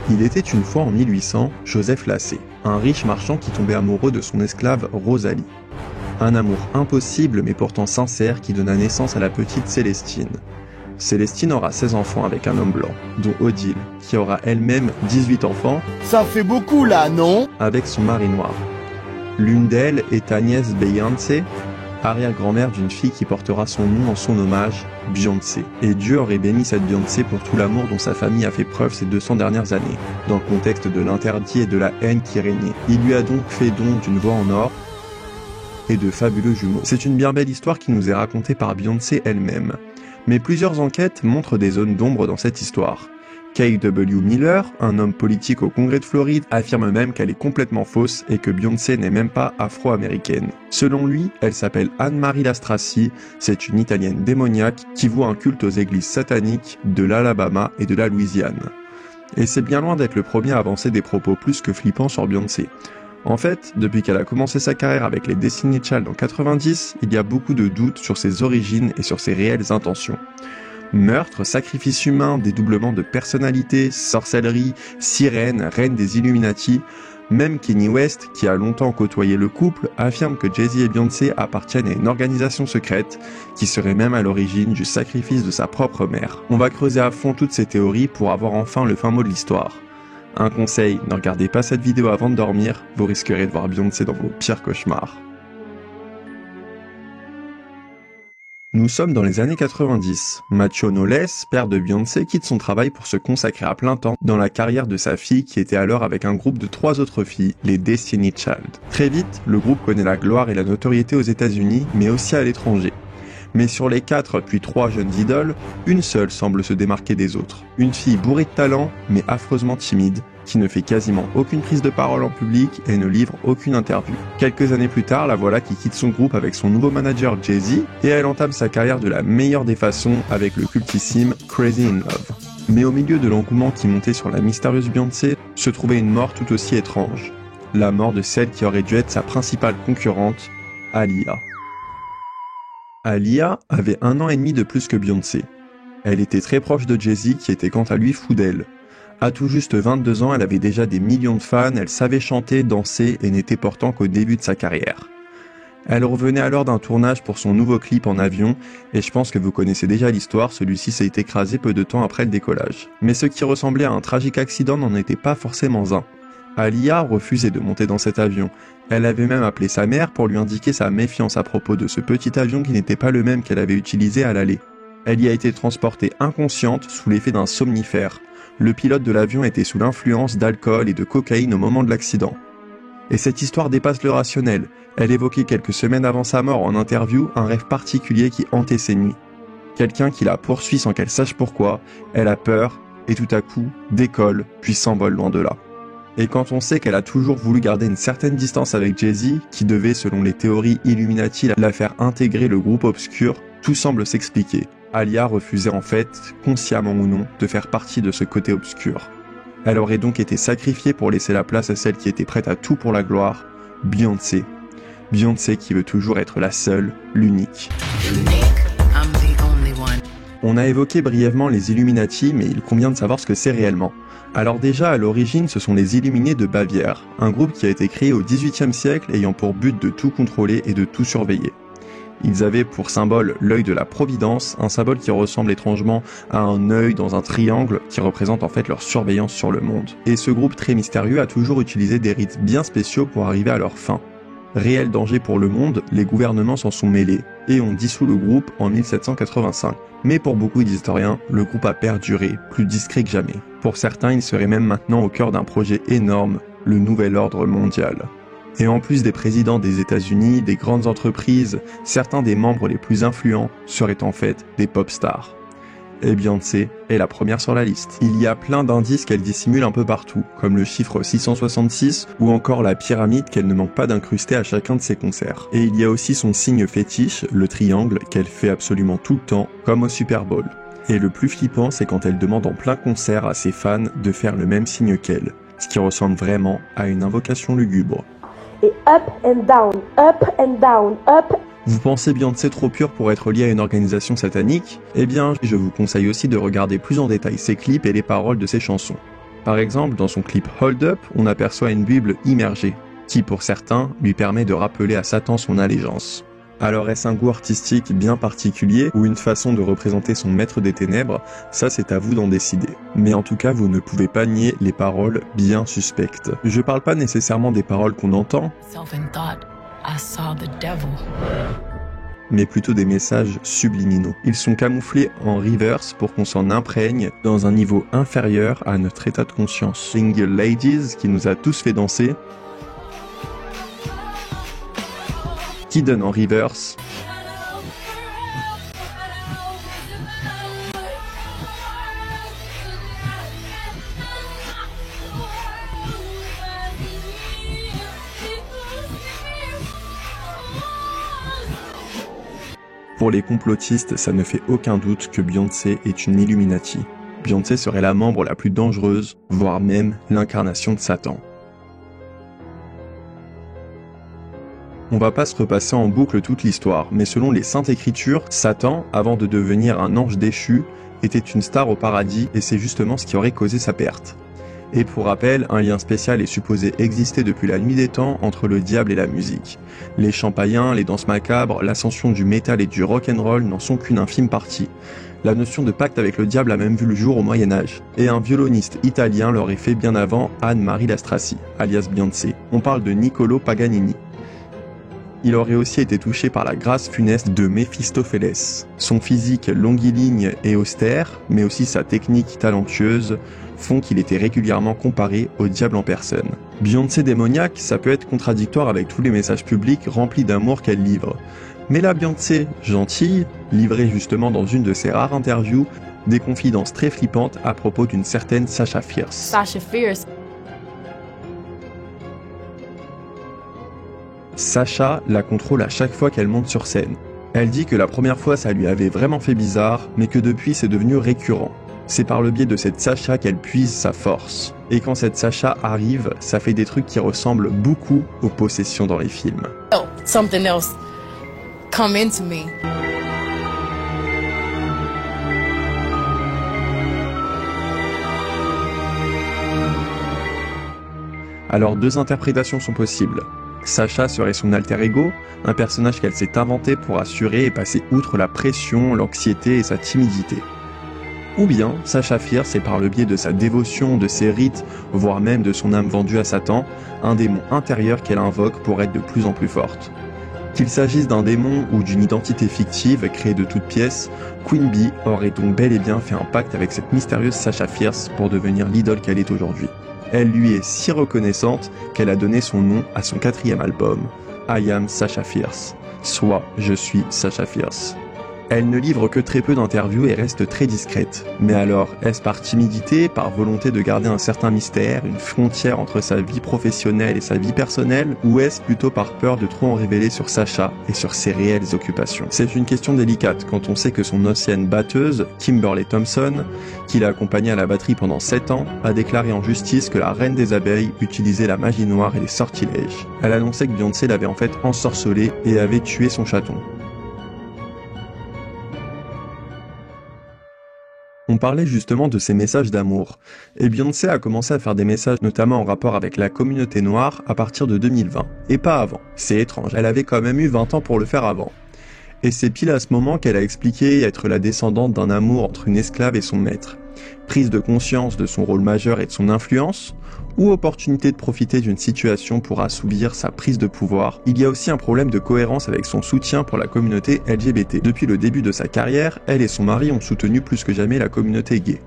Il était une fois en 1800, Joseph Lacey, un riche marchand qui tombait amoureux de son esclave Rosalie. Un amour impossible mais pourtant sincère qui donna naissance à la petite Célestine. Célestine aura 16 enfants avec un homme blanc, dont Odile, qui aura elle-même 18 enfants. Ça fait beaucoup là, non? Avec son mari noir. L'une d'elles est Agnès Beyoncé, arrière-grand-mère d'une fille qui portera son nom en son hommage, Beyoncé. Et Dieu aurait béni cette Beyoncé pour tout l'amour dont sa famille a fait preuve ces 200 dernières années, dans le contexte de l'interdit et de la haine qui régnait. Il lui a donc fait don d'une voix en or et de fabuleux jumeaux. C'est une bien belle histoire qui nous est racontée par Beyoncé elle-même. Mais plusieurs enquêtes montrent des zones d'ombre dans cette histoire. K.W. Miller, un homme politique au Congrès de Floride, affirme même qu'elle est complètement fausse et que Beyoncé n'est même pas afro-américaine. Selon lui, elle s'appelle Anne-Marie Lastrassi, c'est une Italienne démoniaque qui voue un culte aux églises sataniques de l'Alabama et de la Louisiane. Et c'est bien loin d'être le premier à avancer des propos plus que flippants sur Beyoncé. En fait, depuis qu'elle a commencé sa carrière avec les Destiny's Child en 90, il y a beaucoup de doutes sur ses origines et sur ses réelles intentions. Meurtre, sacrifice humain, dédoublement de personnalité, sorcellerie, sirène, reine des Illuminati, même Kanye West, qui a longtemps côtoyé le couple, affirme que Jay-Z et Beyoncé appartiennent à une organisation secrète, qui serait même à l'origine du sacrifice de sa propre mère. On va creuser à fond toutes ces théories pour avoir enfin le fin mot de l'histoire. Un conseil, ne regardez pas cette vidéo avant de dormir, vous risquerez de voir Beyoncé dans vos pires cauchemars. Nous sommes dans les années 90. Macho Knowles, père de Beyoncé, quitte son travail pour se consacrer à plein temps dans la carrière de sa fille qui était alors avec un groupe de 3 autres filles, les Destiny's Child. Très vite, le groupe connaît la gloire et la notoriété aux États-Unis, mais aussi à l'étranger. Mais sur les 4 puis 3 jeunes idoles, une seule semble se démarquer des autres. Une fille bourrée de talent, mais affreusement timide, qui ne fait quasiment aucune prise de parole en public et ne livre aucune interview. Quelques années plus tard, la voilà qui quitte son groupe avec son nouveau manager Jay-Z, et elle entame sa carrière de la meilleure des façons avec le cultissime Crazy in Love. Mais au milieu de l'engouement qui montait sur la mystérieuse Beyoncé, se trouvait une mort tout aussi étrange. La mort de celle qui aurait dû être sa principale concurrente, Aaliyah. Aaliyah avait 1 an et demi de plus que Beyoncé. Elle était très proche de Jay-Z qui était quant à lui fou d'elle. À tout juste 22 ans, elle avait déjà des millions de fans, elle savait chanter, danser et n'était pourtant qu'au début de sa carrière. Elle revenait alors d'un tournage pour son nouveau clip en avion, et je pense que vous connaissez déjà l'histoire, celui-ci s'est écrasé peu de temps après le décollage. Mais ce qui ressemblait à un tragique accident n'en était pas forcément un. Aaliyah refusait de monter dans cet avion. Elle avait même appelé sa mère pour lui indiquer sa méfiance à propos de ce petit avion qui n'était pas le même qu'elle avait utilisé à l'aller. Elle y a été transportée inconsciente sous l'effet d'un somnifère. Le pilote de l'avion était sous l'influence d'alcool et de cocaïne au moment de l'accident. Et cette histoire dépasse le rationnel. Elle évoquait quelques semaines avant sa mort en interview un rêve particulier qui hantait ses nuits. Quelqu'un qui la poursuit sans qu'elle sache pourquoi, elle a peur, et tout à coup, décolle, puis s'envole loin de là. Et quand on sait qu'elle a toujours voulu garder une certaine distance avec Jay-Z, qui devait, selon les théories Illuminati, la faire intégrer le groupe obscur, tout semble s'expliquer. Aaliyah refusait en fait, consciemment ou non, de faire partie de ce côté obscur. Elle aurait donc été sacrifiée pour laisser la place à celle qui était prête à tout pour la gloire, Beyoncé. Beyoncé qui veut toujours être la seule, l'unique. On a évoqué brièvement les Illuminati, mais il convient de savoir ce que c'est réellement. Alors déjà, à l'origine, ce sont les Illuminés de Bavière, un groupe qui a été créé au XVIIIe siècle ayant pour but de tout contrôler et de tout surveiller. Ils avaient pour symbole l'œil de la Providence, un symbole qui ressemble étrangement à un œil dans un triangle qui représente en fait leur surveillance sur le monde. Et ce groupe très mystérieux a toujours utilisé des rites bien spéciaux pour arriver à leur fin. Réel danger pour le monde, les gouvernements s'en sont mêlés et ont dissous le groupe en 1785. Mais pour beaucoup d'historiens, le groupe a perduré, plus discret que jamais. Pour certains, il serait même maintenant au cœur d'un projet énorme, le nouvel ordre mondial. Et en plus des présidents des États-Unis, des grandes entreprises, certains des membres les plus influents seraient en fait des pop stars. Et Beyoncé est la première sur la liste. Il y a plein d'indices qu'elle dissimule un peu partout, comme le chiffre 666 ou encore la pyramide qu'elle ne manque pas d'incruster à chacun de ses concerts. Et il y a aussi son signe fétiche, le triangle, qu'elle fait absolument tout le temps, comme au Super Bowl. Et le plus flippant, c'est quand elle demande en plein concert à ses fans de faire le même signe qu'elle, ce qui ressemble vraiment à une invocation lugubre. Et up and down, up and down, up. Vous pensez Beyoncé trop pure pour être liée à une organisation satanique? Eh bien, je vous conseille aussi de regarder plus en détail ses clips et les paroles de ses chansons. Par exemple, dans son clip Hold Up, on aperçoit une Bible immergée, qui pour certains lui permet de rappeler à Satan son allégeance. Alors est-ce un goût artistique bien particulier ou une façon de représenter son maître des ténèbres? Ça c'est à vous d'en décider. Mais en tout cas vous ne pouvez pas nier les paroles bien suspectes. Je parle pas nécessairement des paroles qu'on entend, mais plutôt des messages subliminaux. Ils sont camouflés en reverse pour qu'on s'en imprègne dans un niveau inférieur à notre état de conscience. Single Ladies qui nous a tous fait danser, qui donne en reverse Pour les complotistes, ça ne fait aucun doute que Beyoncé est une Illuminati. Beyoncé serait la membre la plus dangereuse, voire même l'incarnation de Satan. On va pas se repasser en boucle toute l'histoire, mais selon les Saintes Écritures, Satan, avant de devenir un ange déchu, était une star au paradis et c'est justement ce qui aurait causé sa perte. Et pour rappel, un lien spécial est supposé exister depuis la nuit des temps entre le diable et la musique. Les chants païens, les danses macabres, l'ascension du métal et du rock'n'roll n'en sont qu'une infime partie. La notion de pacte avec le diable a même vu le jour au Moyen-Âge. Et un violoniste italien l'aurait fait bien avant Anne-Marie Lastrassi, alias Beyoncé. On parle de Niccolò Paganini. Il aurait aussi été touché par la grâce funeste de Méphistophélès. Son physique longiligne et austère, mais aussi sa technique talentueuse, font qu'il était régulièrement comparé au diable en personne. Beyoncé démoniaque, ça peut être contradictoire avec tous les messages publics remplis d'amour qu'elle livre. Mais la Beyoncé gentille, livrée justement dans une de ses rares interviews, des confidences très flippantes à propos d'une certaine Sasha Fierce. Sasha Fierce. Sasha la contrôle à chaque fois qu'elle monte sur scène. Elle dit que la première fois ça lui avait vraiment fait bizarre, mais que depuis c'est devenu récurrent. C'est par le biais de cette Sasha qu'elle puise sa force. Et quand cette Sasha arrive, ça fait des trucs qui ressemblent beaucoup aux possessions dans les films. Oh, something else come into me. Alors deux interprétations sont possibles. Sasha serait son alter ego, un personnage qu'elle s'est inventé pour assurer et passer outre la pression, l'anxiété et sa timidité. Ou bien, Sasha Fierce est par le biais de sa dévotion, de ses rites, voire même de son âme vendue à Satan, un démon intérieur qu'elle invoque pour être de plus en plus forte. Qu'il s'agisse d'un démon ou d'une identité fictive créée de toutes pièces, Queen Bee aurait donc bel et bien fait un pacte avec cette mystérieuse Sasha Fierce pour devenir l'idole qu'elle est aujourd'hui. Elle lui est si reconnaissante qu'elle a donné son nom à son 4e album, I Am Sasha Fierce, soit Je suis Sasha Fierce. Elle ne livre que très peu d'interviews et reste très discrète. Mais alors, est-ce par timidité, par volonté de garder un certain mystère, une frontière entre sa vie professionnelle et sa vie personnelle, ou est-ce plutôt par peur de trop en révéler sur Sasha et sur ses réelles occupations? C'est une question délicate quand on sait que son ancienne batteuse, Kimberly Thompson, qui l'a accompagnée à la batterie pendant 7 ans, a déclaré en justice que la reine des abeilles utilisait la magie noire et les sortilèges. Elle annonçait que Beyoncé l'avait en fait ensorcelée et avait tué son chaton. On parlait justement de ses messages d'amour, et Beyoncé a commencé à faire des messages notamment en rapport avec la communauté noire à partir de 2020, et pas avant. C'est étrange, elle avait quand même eu 20 ans pour le faire avant. Et c'est pile à ce moment qu'elle a expliqué être la descendante d'un amour entre une esclave et son maître. Prise de conscience de son rôle majeur et de son influence, ou opportunité de profiter d'une situation pour assouvir sa prise de pouvoir, il y a aussi un problème de cohérence avec son soutien pour la communauté LGBT. Depuis le début de sa carrière, elle et son mari ont soutenu plus que jamais la communauté gay.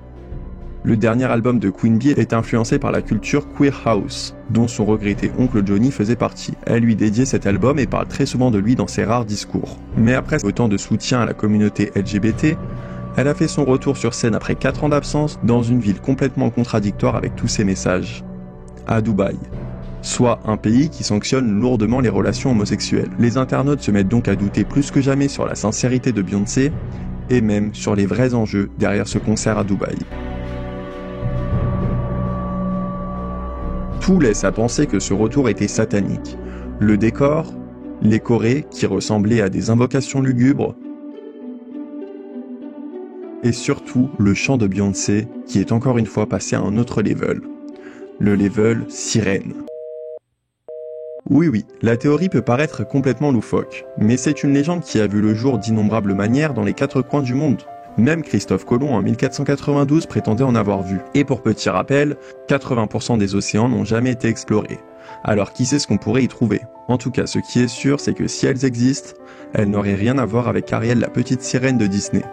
Le dernier album de Queen Bee est influencé par la culture Queer House, dont son regretté oncle Johnny faisait partie. Elle lui dédiait cet album et parle très souvent de lui dans ses rares discours. Mais après autant de soutien à la communauté LGBT, elle a fait son retour sur scène après 4 ans d'absence dans une ville complètement contradictoire avec tous ses messages. À Dubaï, soit un pays qui sanctionne lourdement les relations homosexuelles. Les internautes se mettent donc à douter plus que jamais sur la sincérité de Beyoncé, et même sur les vrais enjeux derrière ce concert à Dubaï. Tout laisse à penser que ce retour était satanique. Le décor, les chorés qui ressemblaient à des invocations lugubres, et surtout le chant de Beyoncé qui est encore une fois passé à un autre level. le level sirène. Oui, la théorie peut paraître complètement loufoque, mais c'est une légende qui a vu le jour d'innombrables manières dans les 4 coins du monde. Même Christophe Colomb en 1492 prétendait en avoir vu. Et pour petit rappel, 80% des océans n'ont jamais été explorés. Alors qui sait ce qu'on pourrait y trouver? En tout cas, ce qui est sûr, c'est que si elles existent, elles n'auraient rien à voir avec Ariel, la petite sirène de Disney.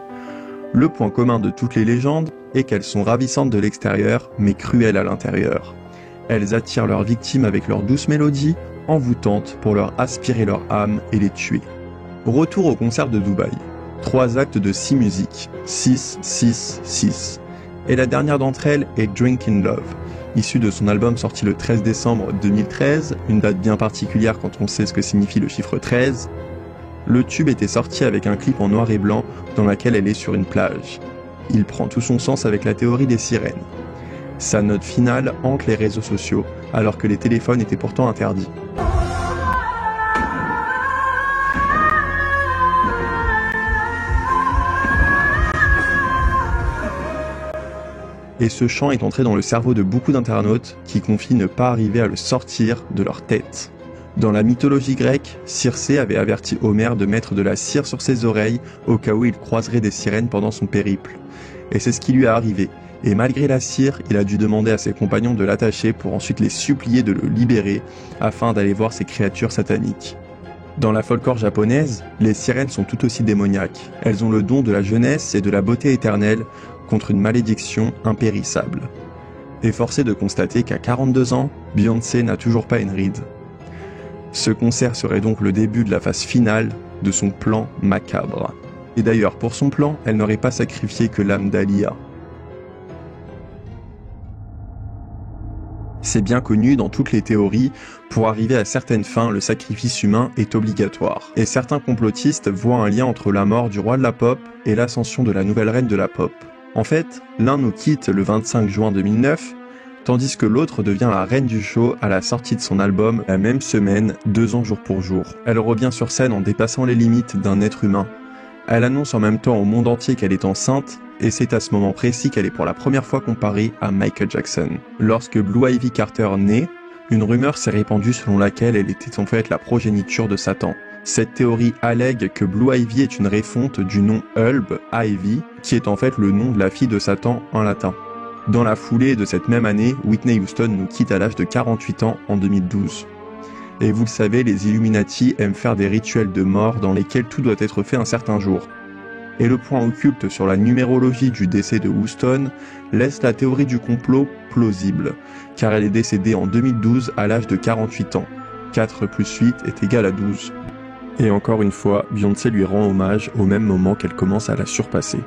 Le point commun de toutes les légendes est qu'elles sont ravissantes de l'extérieur, mais cruelles à l'intérieur. Elles attirent leurs victimes avec leur douce mélodie, envoûtantes pour leur aspirer leur âme et les tuer. Retour au concert de Dubaï. 3 actes de 6 musiques, 6, 6, 6. Et la dernière d'entre elles est Drink in Love, issue de son album sorti le 13 décembre 2013, une date bien particulière quand on sait ce que signifie le chiffre 13. Le tube était sorti avec un clip en noir et blanc dans lequel elle est sur une plage. Il prend tout son sens avec la théorie des sirènes. Sa note finale hante les réseaux sociaux, alors que les téléphones étaient pourtant interdits. Et ce chant est entré dans le cerveau de beaucoup d'internautes qui confient ne pas arriver à le sortir de leur tête. Dans la mythologie grecque, Circé avait averti Homère de mettre de la cire sur ses oreilles au cas où il croiserait des sirènes pendant son périple. Et c'est ce qui lui est arrivé. Et malgré la cire, il a dû demander à ses compagnons de l'attacher pour ensuite les supplier de le libérer afin d'aller voir ces créatures sataniques. Dans la folklore japonaise, les sirènes sont tout aussi démoniaques. Elles ont le don de la jeunesse et de la beauté éternelle contre une malédiction impérissable. Et forcé de constater qu'à 42 ans, Beyoncé n'a toujours pas une ride. Ce concert serait donc le début de la phase finale de son plan macabre. Et d'ailleurs, pour son plan, elle n'aurait pas sacrifié que l'âme d'Alia. C'est bien connu dans toutes les théories, pour arriver à certaines fins, le sacrifice humain est obligatoire. Et certains complotistes voient un lien entre la mort du roi de la pop et l'ascension de la nouvelle reine de la pop. En fait, l'un nous quitte le 25 juin 2009, tandis que l'autre devient la reine du show à la sortie de son album la même semaine, 2 ans jour pour jour. Elle revient sur scène en dépassant les limites d'un être humain. Elle annonce en même temps au monde entier qu'elle est enceinte, et c'est à ce moment précis qu'elle est pour la première fois comparée à Michael Jackson. Lorsque Blue Ivy Carter naît, une rumeur s'est répandue selon laquelle elle était en fait la progéniture de Satan. Cette théorie allègue que Blue Ivy est une refonte du nom Ulb Ivy, qui est en fait le nom de la fille de Satan en latin. Dans la foulée de cette même année, Whitney Houston nous quitte à l'âge de 48 ans en 2012. Et vous le savez, les Illuminati aiment faire des rituels de mort dans lesquels tout doit être fait un certain jour. Et le point occulte sur la numérologie du décès de Houston laisse la théorie du complot plausible, car elle est décédée en 2012 à l'âge de 48 ans. 4 plus 8 est égal à 12. Et encore une fois, Beyoncé lui rend hommage au même moment qu'elle commence à la surpasser.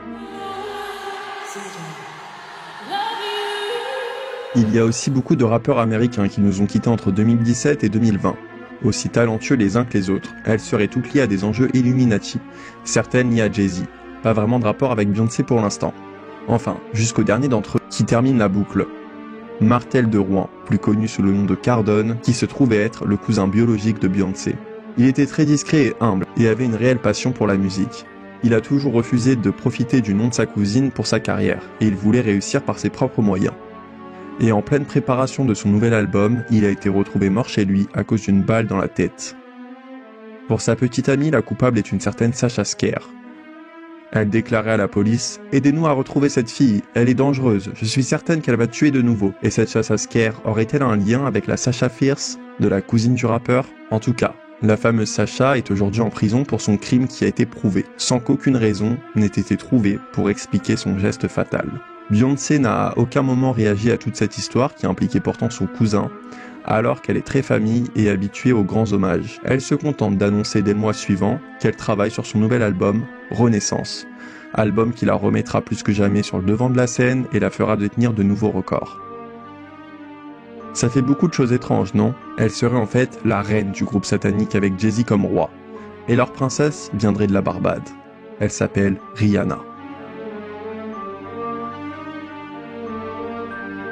Il y a aussi beaucoup de rappeurs américains qui nous ont quittés entre 2017 et 2020. Aussi talentueux les uns que les autres, elles seraient toutes liées à des enjeux Illuminati, certaines liées à Jay-Z. Pas vraiment de rapport avec Beyoncé pour l'instant. Enfin, jusqu'au dernier d'entre eux, qui termine la boucle. Martel de Rouen, plus connu sous le nom de Cardone, qui se trouvait être le cousin biologique de Beyoncé. Il était très discret et humble, et avait une réelle passion pour la musique. Il a toujours refusé de profiter du nom de sa cousine pour sa carrière, et il voulait réussir par ses propres moyens. Et en pleine préparation de son nouvel album, il a été retrouvé mort chez lui à cause d'une balle dans la tête. Pour sa petite amie, la coupable est une certaine Sasha Scare. Elle déclarait à la police « Aidez-nous à retrouver cette fille, elle est dangereuse, je suis certaine qu'elle va tuer de nouveau. » Et cette Sasha Scare aurait-elle un lien avec la Sasha Fierce, de la cousine du rappeur? En tout cas, la fameuse Sasha est aujourd'hui en prison pour son crime qui a été prouvé, sans qu'aucune raison n'ait été trouvée pour expliquer son geste fatal. Beyoncé n'a à aucun moment réagi à toute cette histoire qui impliquait pourtant son cousin, alors qu'elle est très famille et habituée aux grands hommages. Elle se contente d'annoncer dès le mois suivant qu'elle travaille sur son nouvel album, Renaissance. Album qui la remettra plus que jamais sur le devant de la scène et la fera détenir de nouveaux records. Ça fait beaucoup de choses étranges, non? Elle serait en fait la reine du groupe satanique avec Jay-Z comme roi. Et leur princesse viendrait de la Barbade. Elle s'appelle Rihanna.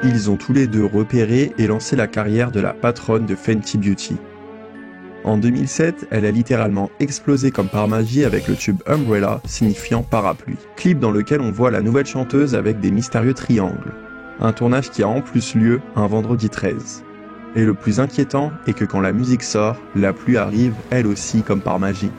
Ils ont tous les deux repéré et lancé la carrière de la patronne de Fenty Beauty. En 2007, elle a littéralement explosé comme par magie avec le tube Umbrella, signifiant parapluie. Clip dans lequel on voit la nouvelle chanteuse avec des mystérieux triangles. Un tournage qui a en plus lieu un vendredi 13. Et le plus inquiétant est que quand la musique sort, la pluie arrive, elle aussi, comme par magie.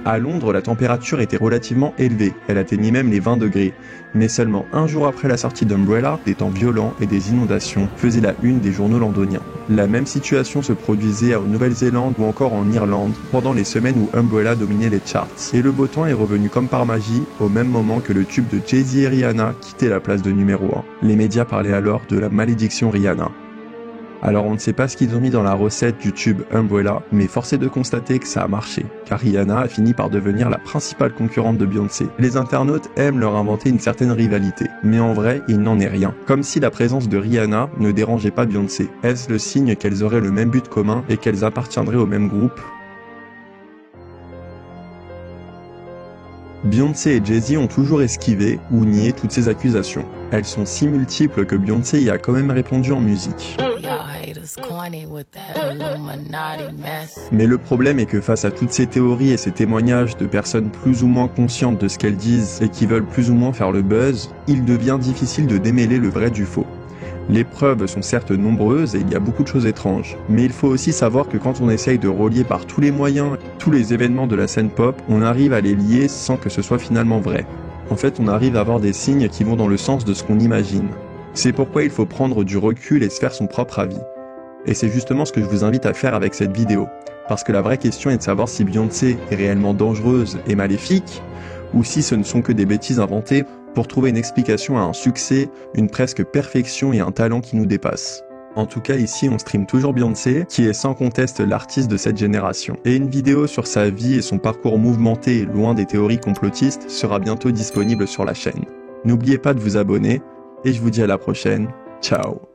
À Londres, la température était relativement élevée, elle atteignait même les 20 degrés. Mais seulement un jour après la sortie d'Umbrella, des temps violents et des inondations faisaient la une des journaux londoniens. La même situation se produisait en Nouvelle-Zélande ou encore en Irlande pendant les semaines où Umbrella dominait les charts. Et le beau temps est revenu comme par magie au même moment que le tube de Jay-Z et Rihanna quittait la place de numéro 1. Les médias parlaient alors de la malédiction Rihanna. Alors on ne sait pas ce qu'ils ont mis dans la recette du tube Umbrella, mais force est de constater que ça a marché, car Rihanna a fini par devenir la principale concurrente de Beyoncé. Les internautes aiment leur inventer une certaine rivalité, mais en vrai, il n'en est rien. Comme si la présence de Rihanna ne dérangeait pas Beyoncé. Est-ce le signe qu'elles auraient le même but commun et qu'elles appartiendraient au même groupe ? Beyoncé et Jay-Z ont toujours esquivé ou nié toutes ces accusations. Elles sont si multiples que Beyoncé y a quand même répondu en musique. Mais le problème est que face à toutes ces théories et ces témoignages de personnes plus ou moins conscientes de ce qu'elles disent et qui veulent plus ou moins faire le buzz, il devient difficile de démêler le vrai du faux. Les preuves sont certes nombreuses et il y a beaucoup de choses étranges, mais il faut aussi savoir que quand on essaye de relier par tous les moyens, tous les événements de la scène pop, on arrive à les lier sans que ce soit finalement vrai. En fait, on arrive à avoir des signes qui vont dans le sens de ce qu'on imagine. C'est pourquoi il faut prendre du recul et se faire son propre avis. Et c'est justement ce que je vous invite à faire avec cette vidéo. Parce que la vraie question est de savoir si Beyoncé est réellement dangereuse et maléfique, ou si ce ne sont que des bêtises inventées pour trouver une explication à un succès, une presque perfection et un talent qui nous dépasse. En tout cas ici on stream toujours Beyoncé, qui est sans conteste l'artiste de cette génération. Et une vidéo sur sa vie et son parcours mouvementé, loin des théories complotistes, sera bientôt disponible sur la chaîne. N'oubliez pas de vous abonner, et je vous dis à la prochaine, ciao.